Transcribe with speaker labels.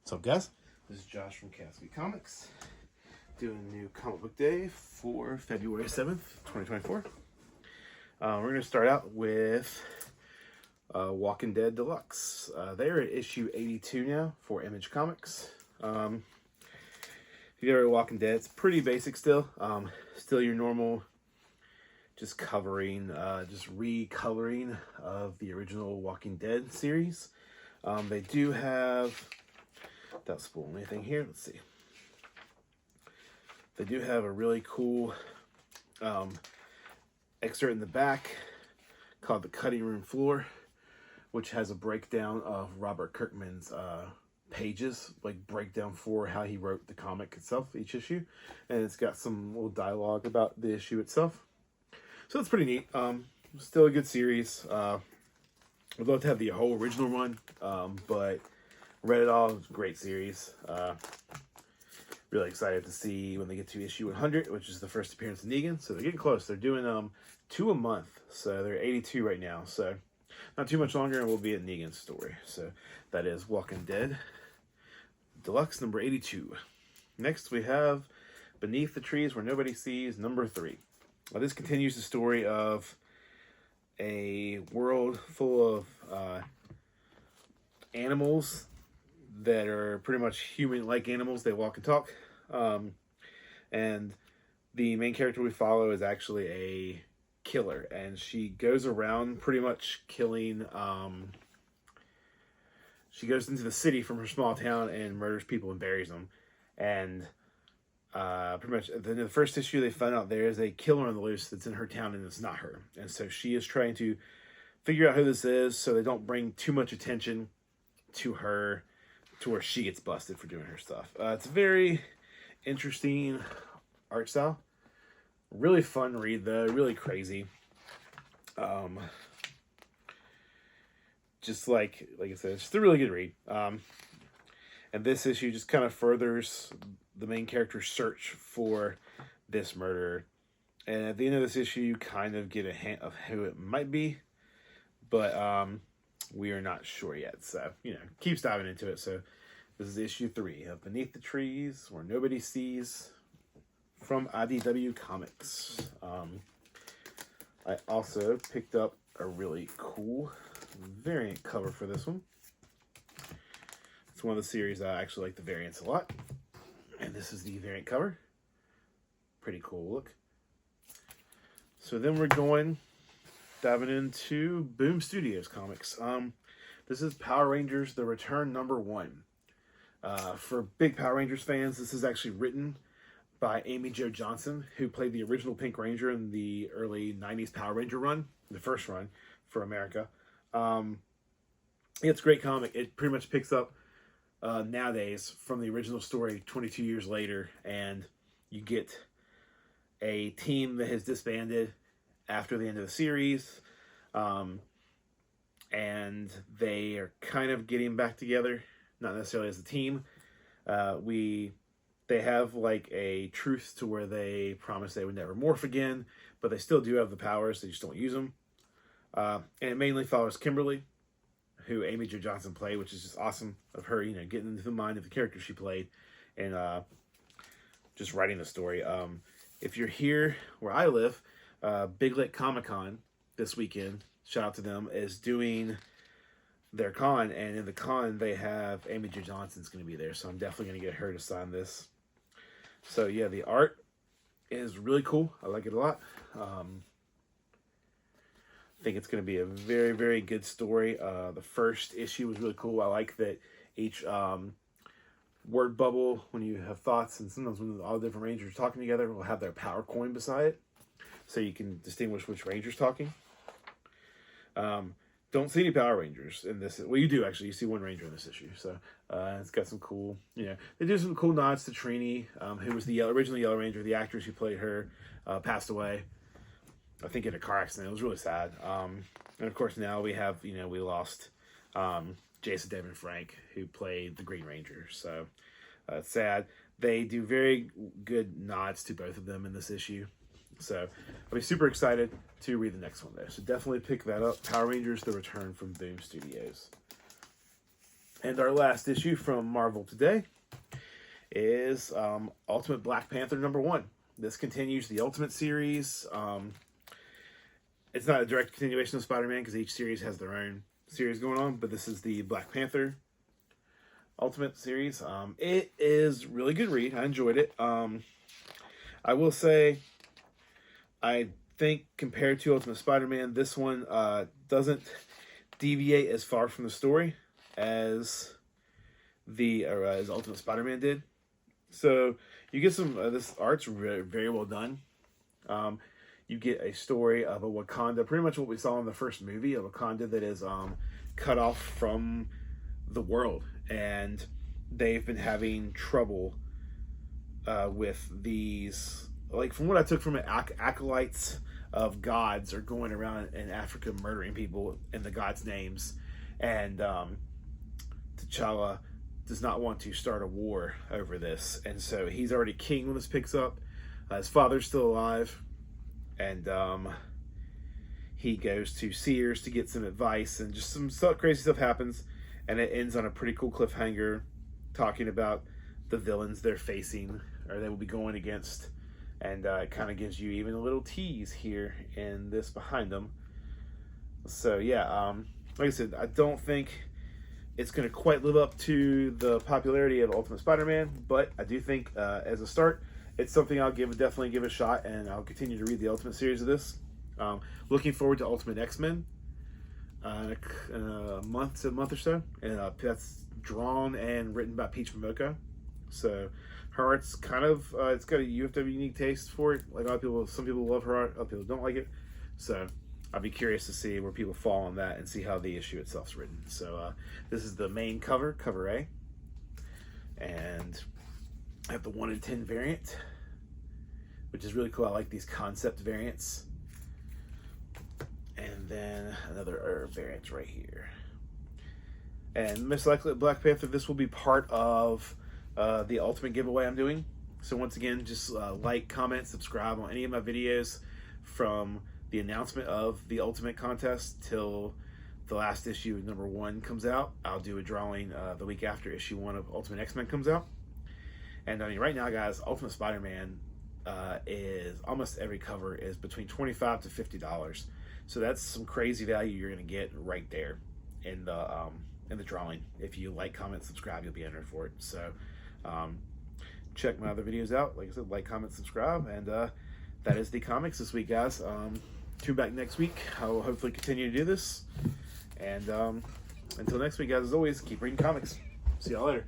Speaker 1: What's up, guys? This is Josh from Casby Comics, doing a new comic book day for February 7th, 2024. We're going to start out with Walking Dead Deluxe. They're at issue 82 now for Image Comics. If you've ever Walking Dead, it's pretty basic still. Still your normal, just recoloring of the original Walking Dead series. They do have, without spoiling anything here, let's see. They do have a really cool excerpt in the back called The Cutting Room Floor, which has a breakdown of Robert Kirkman's pages, like breakdown for how he wrote the comic itself, each issue. And it's got some little dialogue about the issue itself. So it's pretty neat. Still a good series. I'd love to have the whole original run, but read it all. It was a great series. Really excited to see when they get to issue 100, which is the first appearance of Negan. So they're getting close. They're doing 2 a month. So they're 82 right now. So not too much longer and we'll be at Negan's story. So that is Walking Dead Deluxe number 82. Next we have Beneath the Trees Where Nobody Sees number 3. Well, this continues the story of a world full of animals that are pretty much human-like animals. They walk and talk. And the main character we follow is actually a killer. And she goes around pretty much killing... she goes into the city from her small town and murders people and buries them. And pretty much at the end of the first issue, they find out there is a killer on the loose that's in her town and it's not her. And so she is trying to figure out who this is so they don't bring too much attention to her to where she gets busted for doing her stuff. It's a very interesting art style. Really fun read though, really crazy. Just like I said, it's just a really good read. And this issue just kind of furthers the main character's search for this murderer. And at the end of this issue, you kind of get a hint of who it might be. But we are not sure yet. So, keeps diving into it. So this is issue 3 of Beneath the Trees Where Nobody Sees from IDW Comics. I also picked up a really cool variant cover for this one. It's one of the series I actually like the variants a lot. And this is the variant cover. Pretty cool look. So then we're diving into Boom Studios comics. This is Power Rangers The Return number 1. For big Power Rangers fans, this is actually written by Amy Jo Johnson, who played the original Pink Ranger in the early 90s Power Ranger run, the first run for America. It's a great comic. It pretty much picks up nowadays from the original story 22 years later, and you get a team that has disbanded after the end of the series, and they are kind of getting back together, not necessarily as a team. They have like a truce to where they promise they would never morph again, but they still do have the powers, they just don't use them. And it mainly follows Kimberly, who Amy Jo Johnson played, which is just awesome of her, getting into the mind of the character she played and just writing the story. If you're here where I live, Big Lit Comic Con this weekend, shout out to them, is doing their con, and in the con they have Amy Jo Johnson's going to be there, so I'm definitely going to get her to sign this. So yeah, the art is really cool. I like it a lot. I think it's going to be a very, very good story. The first issue was really cool. I like that each word bubble, when you have thoughts, and sometimes when all the different Rangers are talking together, will have their power coin beside it, so you can distinguish which Ranger's talking. Don't see any Power Rangers in this. Well, you do actually. You see one Ranger in this issue. So it's got some cool, they do some cool nods to Trini, who was the original Yellow Ranger. The actress who played her passed away, I think, in a car accident. It was really sad. And of course now we have, we lost Jason David Frank, who played the Green Ranger. So it's sad. They do very good nods to both of them in this issue. So I'll be super excited to read the next one there. So definitely pick that up. Power Rangers The Return from Boom Studios. And our last issue from Marvel today is Ultimate Black Panther #1. This continues the Ultimate series. It's not a direct continuation of Spider-Man because each series has their own series going on, but this is the Black Panther Ultimate series. It is really good read. I enjoyed it. I will say, I think compared to Ultimate Spider-Man, this one doesn't deviate as far from the story as as Ultimate Spider-Man did. So you get some. This art's very well done. You get a story of a Wakanda, pretty much what we saw in the first movie, a Wakanda that is cut off from the world, and they've been having trouble with these. Like, from what I took from it, acolytes of gods are going around in Africa murdering people in the gods' names, and T'Challa does not want to start a war over this, and so he's already king when this picks up. His father's still alive, and he goes to Sears to get some advice, and just some crazy stuff happens, and it ends on a pretty cool cliffhanger, talking about the villains they're facing, or they will be going against, and it kind of gives you even a little tease here in this behind them. So yeah, like I said, I don't think it's going to quite live up to the popularity of Ultimate Spider-Man, but I do think as a start, it's something I'll definitely give a shot, and I'll continue to read the Ultimate series of this. Looking forward to Ultimate X-Men in a month or so, and that's drawn and written by Peach Momoko. So her art's kind of it's got you have to have a unique taste for it. Like, a lot of people, some people love her art, other people don't like it. So I'll be curious to see where people fall on that and see how the issue itself's written. So this is the main cover, cover A, and I have the 1 in 10 variant, which is really cool. I like these concept variants. And then another variant right here. And most likely Black Panther, this will be part of the Ultimate giveaway I'm doing. So once again, just like, comment, subscribe on any of my videos from the announcement of the Ultimate contest till the last issue #1 comes out. I'll do a drawing the week after issue 1 of Ultimate X-Men comes out. And I mean, right now, guys, Ultimate Spider-Man is almost every cover is between $25 to $50. So that's some crazy value you're going to get right there in the drawing. If you like, comment, subscribe, you'll be entered for it. So check my other videos out. Like I said, like, comment, subscribe, and that is the comics this week, guys. Tune back next week. I will hopefully continue to do this. And until next week, guys, as always, keep reading comics. See y'all later.